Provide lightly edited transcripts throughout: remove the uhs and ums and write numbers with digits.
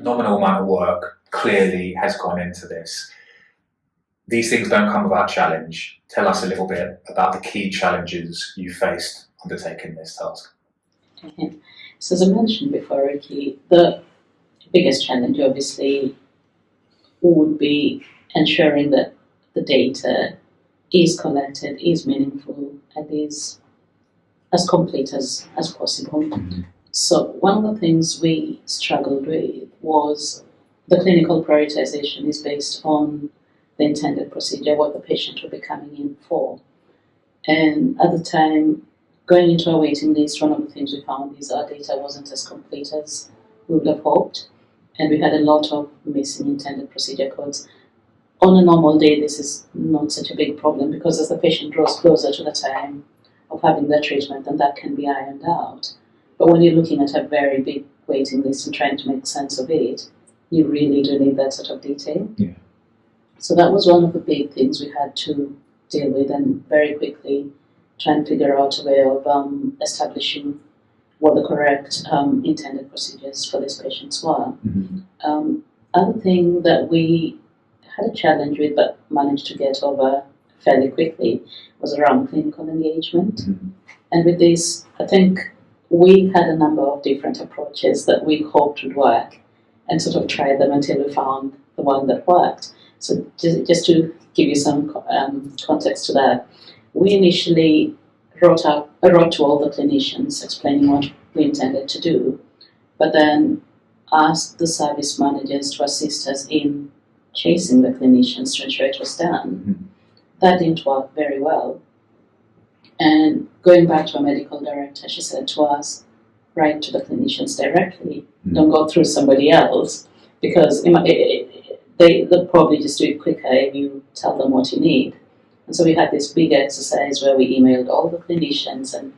nominal amount of work clearly has gone into this. These things don't come without challenge. Tell us a little bit about the key challenges you faced undertaking this task. Okay. So as I mentioned before, Ricky, the biggest challenge obviously would be ensuring that the data is collected, is meaningful, and is as complete as possible. Mm-hmm. So one of the things we struggled with was the clinical prioritization is based on the intended procedure, what the patient will be coming in for. And at the time, going into our waiting list, one of the things we found is our data wasn't as complete as we would have hoped, and we had a lot of missing intended procedure codes. On a normal day, this is not such a big problem because as the patient draws closer to the time of having their treatment, then that can be ironed out. But when you're looking at a very big waiting list and trying to make sense of it, you really do need that sort of detail. Yeah. So that was one of the big things we had to deal with, and very quickly try and figure out a way of establishing what the correct intended procedures for these patients were. Mm-hmm. Other thing that we had a challenge with but managed to get over fairly quickly was around clinical engagement. Mm-hmm. And with this, I think we had a number of different approaches that we hoped would work and sort of tried them until we found the one that worked. So just to give you some context to that, we initially wrote to all the clinicians explaining what we intended to do, but then asked the service managers to assist us in chasing the clinicians to ensure it was done. Mm-hmm. That didn't work very well. And going back to our medical director, she said to us, write to the clinicians directly, don't go through somebody else, because they'll probably just do it quicker if you tell them what you need. And so we had this big exercise where we emailed all the clinicians and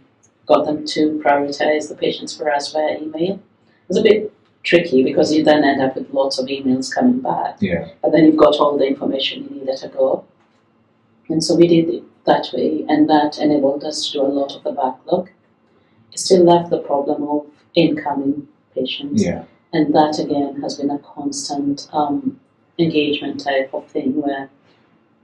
got them to prioritize the patients for us via email. It was a bit tricky because you then end up with lots of emails coming back. Yeah. But then you've got all the information you needed to go. And so we did it that way, and that enabled us to do a lot of the backlog. It still left the problem of incoming patients. Yeah. And that again has been a constant engagement type of thing where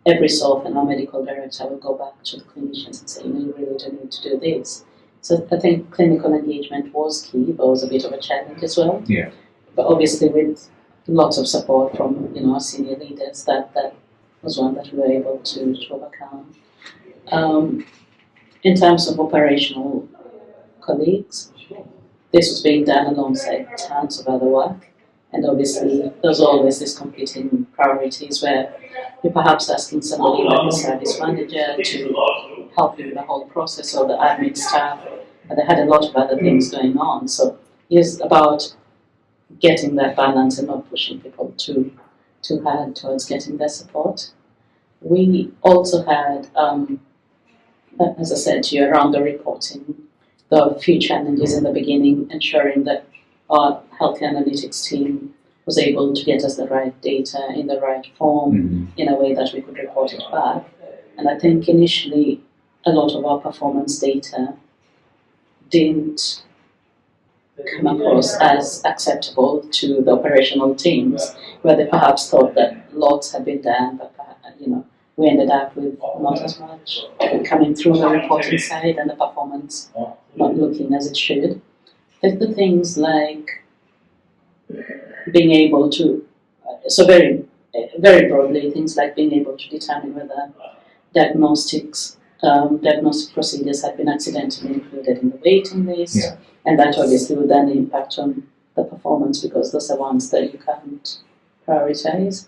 every so often our medical director will go back to the clinicians and say, you really do need to do this. So I think clinical engagement was key, but was a bit of a challenge as well. Yeah. But obviously with lots of support from our senior leaders, that was one that we were able to overcome. In terms of operational colleagues, this was being done alongside tons of other work, and obviously there's always this competing priorities where you're perhaps asking somebody like the service manager to help you with the whole process, or the admin staff, and they had a lot of other things going on. So it's about getting that balance and not pushing people too hard towards getting their support. We also had, as I said to you, around the reporting, the few challenges in the beginning, ensuring that our healthcare analytics team was able to get us the right data in the right form in a way that we could report it back. And I think initially a lot of our performance data didn't come across as acceptable to the operational teams, where they perhaps thought that lots had been done, but we ended up with not as much coming through the reporting side and the performance not looking as it should. The things like being able to, so very, very broadly, things like being able to determine whether diagnostic procedures had been accidentally included in the waiting list, and that obviously would then impact on the performance because those are ones that you can't prioritize.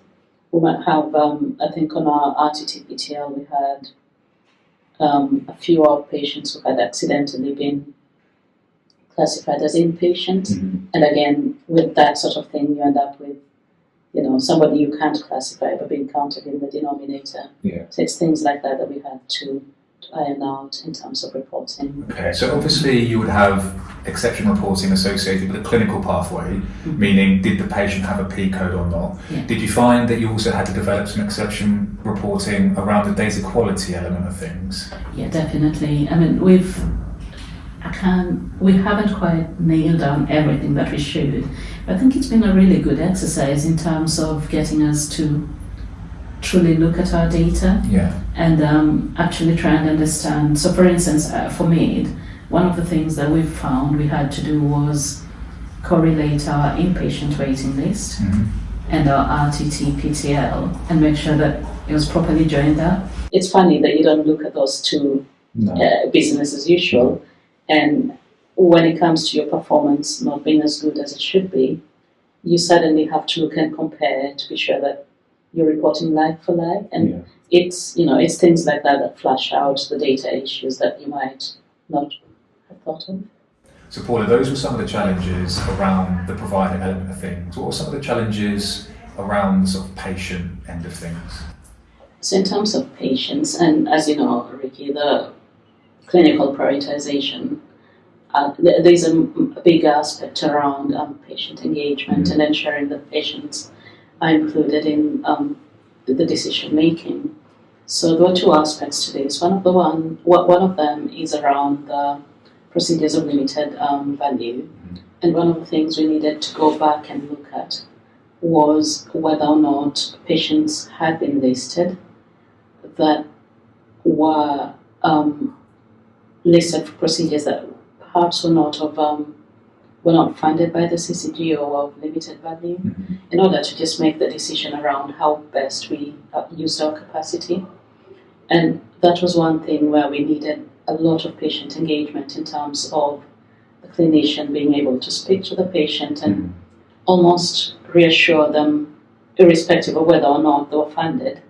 We might have, I think on our RTT PTL we had a few outpatients who had accidentally been classified as inpatient, and again with that sort of thing you end up with somebody you can't classify but being counted in the denominator. So it's things like that that we had to iron out in terms of reporting. Okay, so obviously you would have exception reporting associated with a clinical pathway, meaning did the patient have a P code or not? Did you find that you also had to develop some exception reporting around the data quality element of things? Yeah, definitely. I mean, we've we haven't quite nailed down everything that we should. But I think it's been a really good exercise in terms of getting us to truly look at our data and actually try and understand. So for instance, for MEHT, one of the things that we found we had to do was correlate our inpatient waiting list and our RTT PTL and make sure that it was properly joined up. It's funny that you don't look at those two business as usual, and when it comes to your performance not being as good as it should be, you suddenly have to look and compare to be sure that you're reporting like for like, and it's things like that flash out the data issues that you might not have thought of. So Paula, those were some of the challenges around the provider element of things. What were some of the challenges around the sort of patient end of things? So in terms of patients, and as you know, Ricky, the clinical prioritisation, there's a big aspect around patient engagement and ensuring that patients are included in the decision making. So there are two aspects to this. One of them is around the procedures of limited value, and one of the things we needed to go back and look at was whether or not patients had been listed that were listed for procedures that perhaps were not funded by the CCG or of limited value, in order to just make the decision around how best we used our capacity. And that was one thing where we needed a lot of patient engagement in terms of the clinician being able to speak to the patient and almost reassure them, irrespective of whether or not they were funded,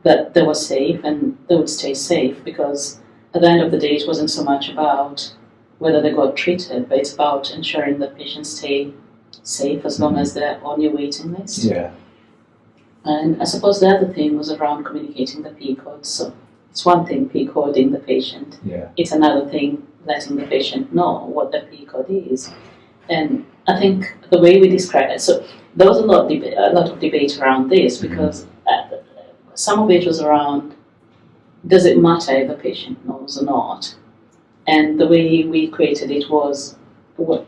that they were safe and they would stay safe, because at the end of the day it wasn't so much about whether they got treated, but it's about ensuring that patients stay safe as long as they're on your waiting list. Yeah. And I suppose the other thing was around communicating the P codes. So it's one thing P coding the patient. Yeah. It's another thing letting the patient know what the P code is. And I think the way we describe it, so there was a lot of debate around this, because some of it was around, does it matter if the patient knows or not? And the way we created it was,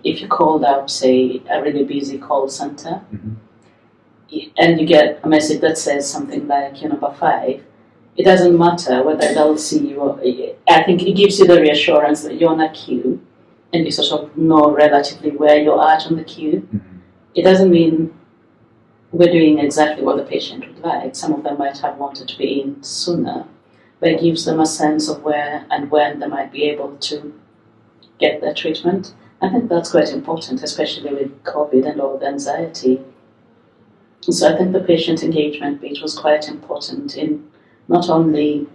if you called up, say, a really busy call center, and you get a message that says something like, you're number 5, it doesn't matter whether they'll see you. I think it gives you the reassurance that you're on a queue, and you sort of know relatively where you're at on the queue. It doesn't mean we're doing exactly what the patient would like. Some of them might have wanted to be in sooner, but it gives them a sense of where and when they might be able to get their treatment. I think that's quite important, especially with COVID and all the anxiety. So I think the patient engagement bit was quite important in not only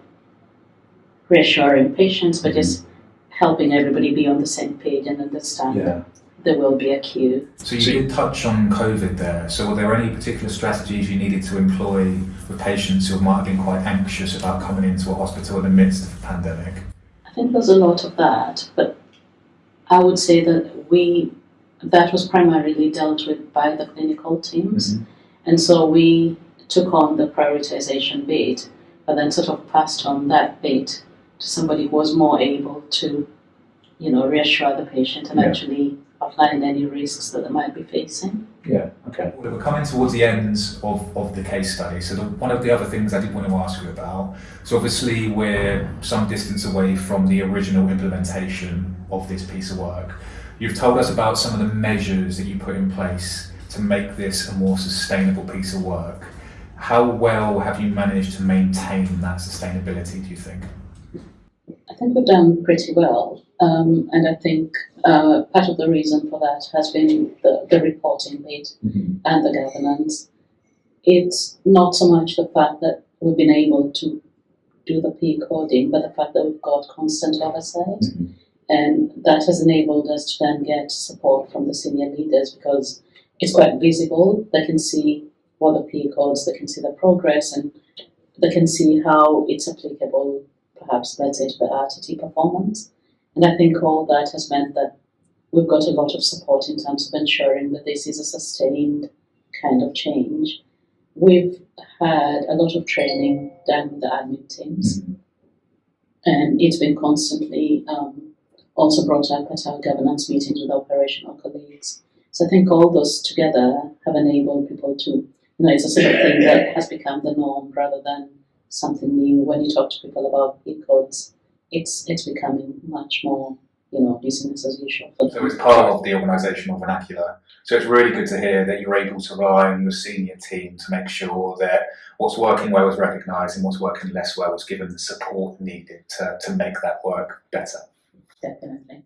reassuring patients, but just helping everybody be on the same page and understand that there will be a queue. So you did touch on COVID there. So were there any particular strategies you needed to employ with patients who might have been quite anxious about coming into a hospital in the midst of a pandemic? I think there's a lot of that, but I would say that that was primarily dealt with by the clinical teams. And so we took on the prioritization bit, but then sort of passed on that bit to somebody who was more able to, reassure the patient and actually outline any risks that they might be facing. Yeah, okay. We're coming towards the end of the case study. So one of the other things I did want to ask you about, so obviously we're some distance away from the original implementation of this piece of work. You've told us about some of the measures that you put in place to make this a more sustainable piece of work. How well have you managed to maintain that sustainability, do you think? I think we've done pretty well. And I think part of the reason for that has been the reporting bit and the governance. It's not so much the fact that we've been able to do the P coding, but the fact that we've got constant oversight. And that has enabled us to then get support from the senior leaders, because it's quite visible. They can see what the P codes, they can see the progress, and they can see how it's applicable, perhaps, let's say, to the RTT performance. And I think all that has meant that we've got a lot of support in terms of ensuring that this is a sustained kind of change. We've had a lot of training done with the admin teams, and it's been constantly also brought up at our governance meetings with operational colleagues. So I think all those together have enabled people to, it's a sort of thing that has become the norm rather than something new. When you talk to people about e-codes, it's becoming much more, business as usual. So it's part of the organisational vernacular. So it's really good to hear that you're able to rely on your senior team to make sure that what's working well is recognised and what's working less well is given the support needed to make that work better. Definitely.